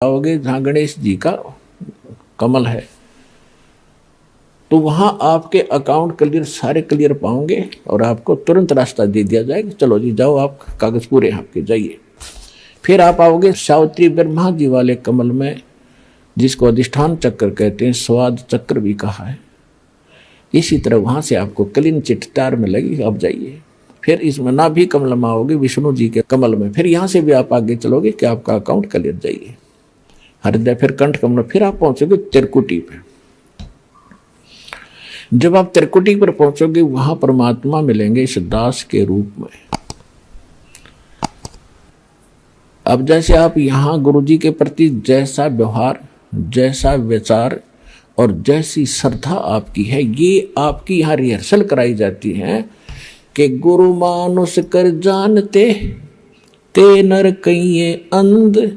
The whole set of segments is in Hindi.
आओगे जहाँ गणेश जी का कमल है तो वहाँ आपके अकाउंट क्लियर, सारे क्लियर पाओगे और आपको तुरंत रास्ता दे दिया जाएगा। चलो जी जाओ, आप कागज पूरे आपके, जाइए। फिर आप आओगे सावित्री ब्रह्मा जी वाले कमल में, जिसको अधिष्ठान चक्र कहते हैं, स्वाद चक्र भी कहा है। इसी तरह वहाँ से आपको क्लीन चिट तैयार मिलेगी, आप जाइए। फिर इसमें नाभि कमल में आओगे विष्णु जी के कमल में, फिर यहाँ से भी आप आगे चलोगे कि आपका अकाउंट क्लियर, जाइए हृदय, फिर कंठ कमल, फिर आप पहुंचोगे त्रिकुटी पे। जब आप त्रिकुटी पर पहुंचोगे वहां परमात्मा मिलेंगे इस दास के रूप में। अब जैसे आप यहाँ गुरु जी के प्रति जैसा व्यवहार, जैसा विचार और जैसी श्रद्धा आपकी है, ये आपकी यहाँ रिहर्सल कराई जाती है कि गुरु मानुष कर जानते ते नर कहिए अंध,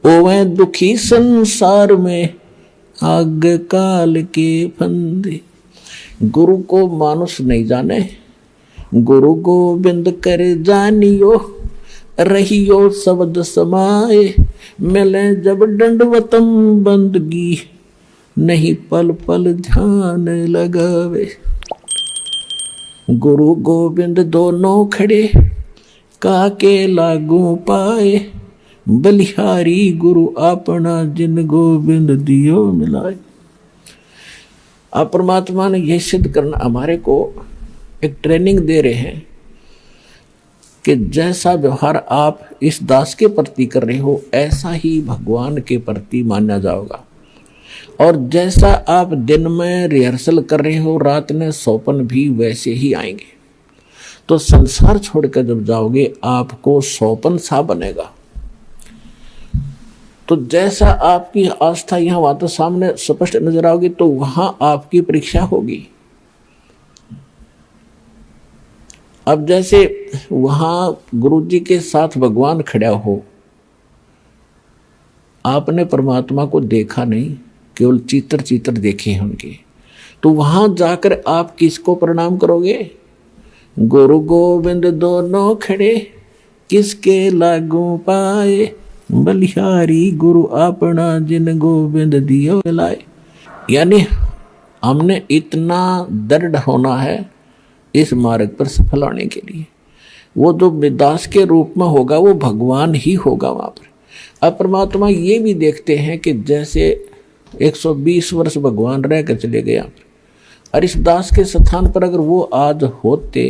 ओवे दुखी संसार में आग काल के फंदे। गुरु को मानुष नहीं जाने, गुरु गोविंद कर जानियो, रहियो शब्द समाए, मिले जब दंडवतम बंदगी, नहीं पल पल ध्यान लगावे। गुरु गोविंद दोनों खड़े काके लागू पाए, बलिहारी गुरु अपना जिन गोविंद दियो मिलाए। आप परमात्मा ने यह सिद्ध करना, हमारे को एक ट्रेनिंग दे रहे हैं कि जैसा व्यवहार आप इस दास के प्रति कर रहे हो ऐसा ही भगवान के प्रति माना जाएगा। और जैसा आप दिन में रिहर्सल कर रहे हो, रात में सौपन भी वैसे ही आएंगे। तो संसार छोड़कर जब जाओगे आपको सौपन सा बनेगा। तो जैसा आपकी आस्था यहाँ वहां तो सामने स्पष्ट नजर आओगी, तो वहां आपकी परीक्षा होगी। अब जैसे वहां गुरु जी के साथ भगवान खड़ा हो, आपने परमात्मा को देखा नहीं, केवल चित्र चित्र देखे हैं उनके, तो वहां जाकर आप किसको प्रणाम करोगे? गुरु गोविंद दोनों खड़े किसके लागू पाए, बलिहारी गुरु अपना जिन गोविंद दियो लाए। यानी हमने इतना दृढ़ होना है इस मार्ग पर सफल होने के लिए। वो जो दास के रूप में होगा वो भगवान ही होगा वहां पर। अब परमात्मा ये भी देखते हैं कि जैसे 120 वर्ष भगवान रह कर चले गए यहाँ पर, और इस दास के स्थान पर अगर वो आज होते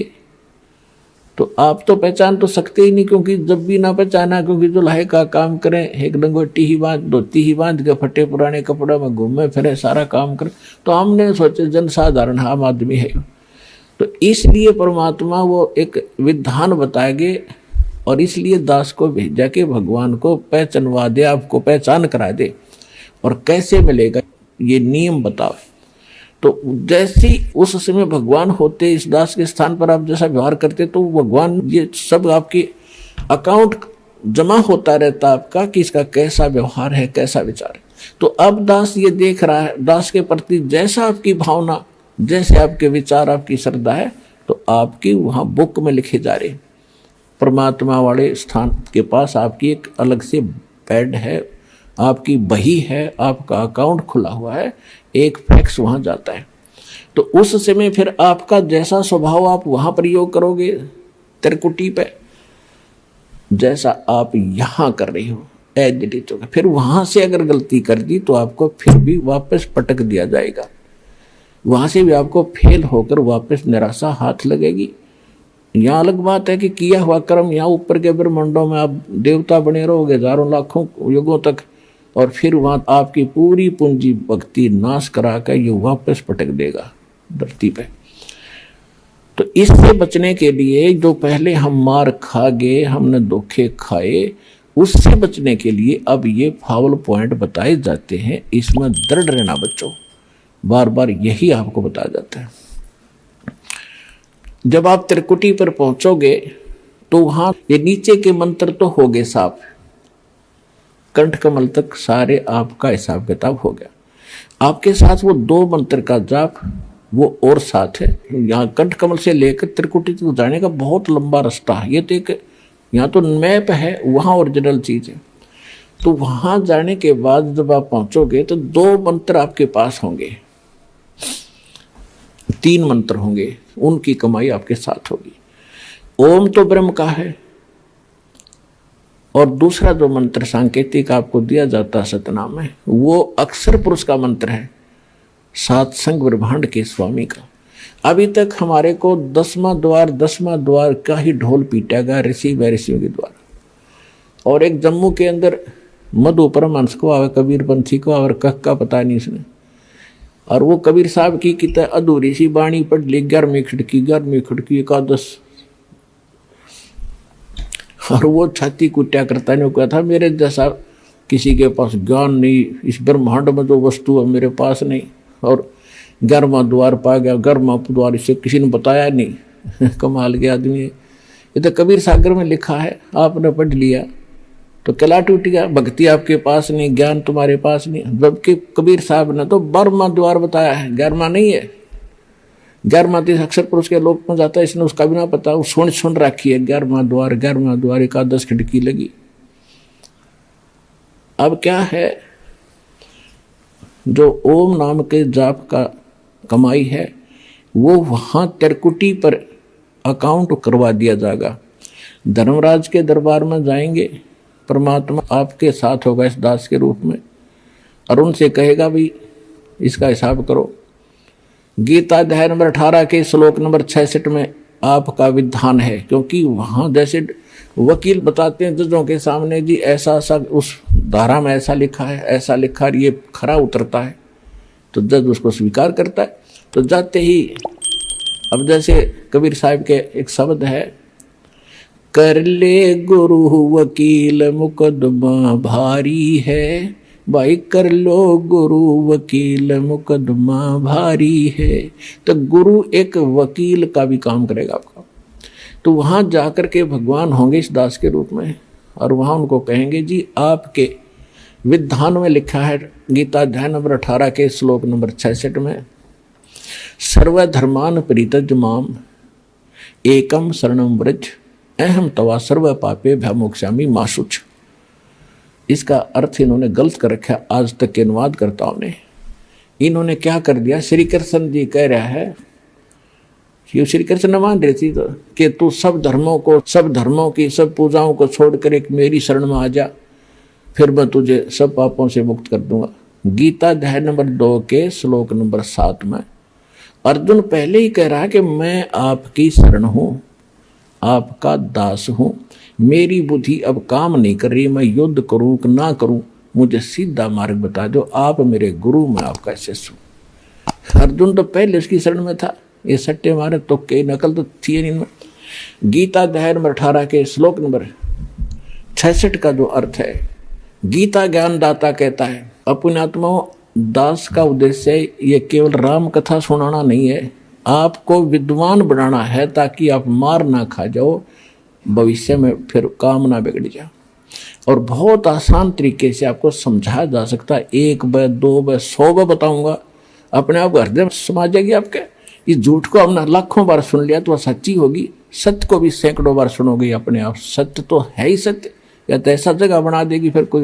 तो आप तो पहचान तो सकते ही नहीं, क्योंकि जब भी ना पहचाना, क्योंकि जो लाहे का काम करें, एक लंगोटी ही बांध, धोती ही बांध के फटे पुराने कपड़ों में घूमे फिरे, सारा काम करें, तो हमने सोचे जनसाधारण आम आदमी है। तो इसलिए परमात्मा वो एक विधान बताएंगे और इसलिए दास को भेजा के भगवान को पहचानवा दे, आपको पहचान करा दे। और कैसे मिलेगा ये नियम बताओ। तो जैसे उस समय भगवान होते इस दास के स्थान पर, आप जैसा व्यवहार करते तो भगवान ये सब आपके अकाउंट जमा होता रहता आपका कि इसका कैसा व्यवहार है, कैसा विचार है। तो अब दास ये देख रहा है, दास के प्रति जैसा आपकी भावना, जैसे आपके विचार, आपकी श्रद्धा है, तो आपकी वहाँ बुक में लिखे जा रहे। परमात्मा वाले स्थान के पास आपकी एक अलग से पैड है, आपकी बही है, आपका अकाउंट खुला हुआ है, एक फैक्स वहां जाता है। तो उस समय फिर आपका जैसा स्वभाव आप वहां प्रयोग करोगे त्रिकुटी पे, जैसा आप यहां कर रही हो एडिट होगा। फिर वहां से अगर गलती कर दी तो आपको फिर भी वापस पटक दिया जाएगा, वहां से भी आपको फेल होकर वापस निराशा हाथ लगेगी। यहाँ अलग बात है कि किया हुआ कर्म यहाँ ऊपर के ब्रह्मांडों में आप देवता बने रहोगे हजारों लाखों युगों तक, और फिर वहां आपकी पूरी पूंजी भक्ति नाश करा कर ये वापस पटक देगा धरती पे। तो इससे बचने के लिए जो पहले हम मार खा गए, हमने धोखे खाए, उससे बचने के लिए अब ये फाउल पॉइंट बताए जाते हैं। इसमें दृढ़ रहना बच्चों, बार बार यही आपको बताया जाता है। जब आप त्रिकुटी पर पहुंचोगे तो वहां ये नीचे के मंत्र तो हो गए साफ, कंठ कमल तक सारे आपका हिसाब किताब हो गया। आपके साथ वो 2 मंत्र का जाप वो और साथ है। यहाँ कंठ कमल से लेकर त्रिकुटी तक जाने का बहुत लंबा रास्ता है। ये तो एक यहाँ तो मैप है, वहाँ ओरिजिनल चीज है। तो वहां जाने के बाद जब आप पहुंचोगे तो 2 मंत्र आपके पास होंगे, 3 मंत्र होंगे, उनकी कमाई आपके साथ होगी। ओम तो ब्रह्म का है, और दूसरा जो मंत्र सांकेतिक आपको दिया जाता है सतनाम में, वो अक्षर पुरुष का मंत्र है, सातसंग ब्रह्मांड के स्वामी का। अभी तक हमारे को 10वां द्वार का ही ढोल पीटा गया ऋषि व ऋषियों के द्वारा। और एक जम्मू के अंदर मधु परमहंस को आवे, कबीर पंथी को और कह का पता नहीं इसने, और वो कबीर साहब की कितना अधूरी सी बाणी पढ़ ली, 11वीं खिड़की एकादश, और वो छाती कुट्या करता ने कहा था मेरे जैसा किसी के पास ज्ञान नहीं, इस ब्रह्मांड में जो वस्तु है मेरे पास नहीं, और 11वां द्वार पा गया, 11वां द्वार इसे किसी ने बताया नहीं। कमाल के आदमी है ये, तो कबीर सागर में लिखा है, आपने पढ़ लिया तो कला टूट गया। भक्ति आपके पास नहीं, ज्ञान तुम्हारे पास नहीं, जबकि कबीर साहब ने तो 12वां द्वार बताया है, 11वां नहीं है। 11वां तीस अक्षर पुरुष के लोक में जाता है, इसने उसका भी ना पता, वो सुन रखी है 11वां द्वार एकादश खिड़की लगी। अब क्या है, जो ओम नाम के जाप का कमाई है वो वहां त्रिकुटी पर अकाउंट करवा दिया जाएगा। धर्मराज के दरबार में जाएंगे, परमात्मा आपके साथ होगा इस दास के रूप में, और उनसे कहेगा भाई इसका हिसाब करो। गीता अध्याय नंबर 18 के श्लोक नंबर 66 में आपका विधान है, क्योंकि वहां जैसे वकील बताते हैं जजों के सामने, जी ऐसा सा उस धारा में ऐसा लिखा है, ऐसा लिखा है, ये खरा उतरता है, तो जज उसको स्वीकार करता है। तो जाते ही अब जैसे कबीर साहब के एक शब्द है, कर ले गुरु वकील मुकदमा भारी है, भाई कर लो गुरु वकील मुकदमा भारी है। तो गुरु एक वकील का भी काम करेगा आपका। तो वहां जाकर के भगवान होंगे इस दास के रूप में, और वहां उनको कहेंगे जी आपके विधान में लिखा है, गीता अध्याय नंबर 18 के श्लोक नंबर 66 में, सर्वधर्मान परित्यज माम एकम शरणम व्रज अहम तवा सर्व पापे भयमोक्षामि मा शुच। इसका अर्थ इन्होंने गलत कर रखा आज तक के अनुवादकर्ताओं ने। इन्होंने क्या कर दिया, श्री कृष्ण जी कह रहा है, ये श्री कृष्ण न मान रहे थी तो कि तू सब धर्मों की सब पूजाओं को छोड़कर एक मेरी शरण में आ जा, फिर मैं तुझे सब पापों से मुक्त कर दूंगा। गीता अध्याय नंबर 2 के श्लोक नंबर 7 में अर्जुन पहले ही कह रहा है कि मैं आपकी शरण हूं, आपका दास हूं, मेरी बुद्धि अब काम नहीं कर रही, मैं युद्ध करूं कि ना करूं, मुझे सीधा मार्ग बता दो, आप मेरे गुरु, मैं आपका शिष्य हूं। अर्जुन तो पहले उसकी शरण में था, ये सट्टे मारे तो कई नकल तो थी नहीं इनमें। गीता अध्याय नंबर 18 के श्लोक नंबर 66 का जो अर्थ है, गीता ज्ञान दाता कहता है, अपने आत्माओं दास का उद्देश्य ये केवल राम कथा सुनाना नहीं है, आपको विद्वान बनाना है, ताकि आप मार ना खा जाओ, भविष्य में फिर काम ना बिगड़ जाए। और बहुत आसान तरीके से आपको समझाया जा सकता है, 1 बार 2 बार 100 बार बताऊंगा, अपने आप हृदय में समा जाएगी आपके। इस झूठ को हमने लाखों बार सुन लिया तो वह सच्ची होगी, सत्य को भी सैकड़ों बार सुनोगे अपने आप, सत्य तो है ही सत्य, या तो ऐसा जगह बना देगी फिर कोई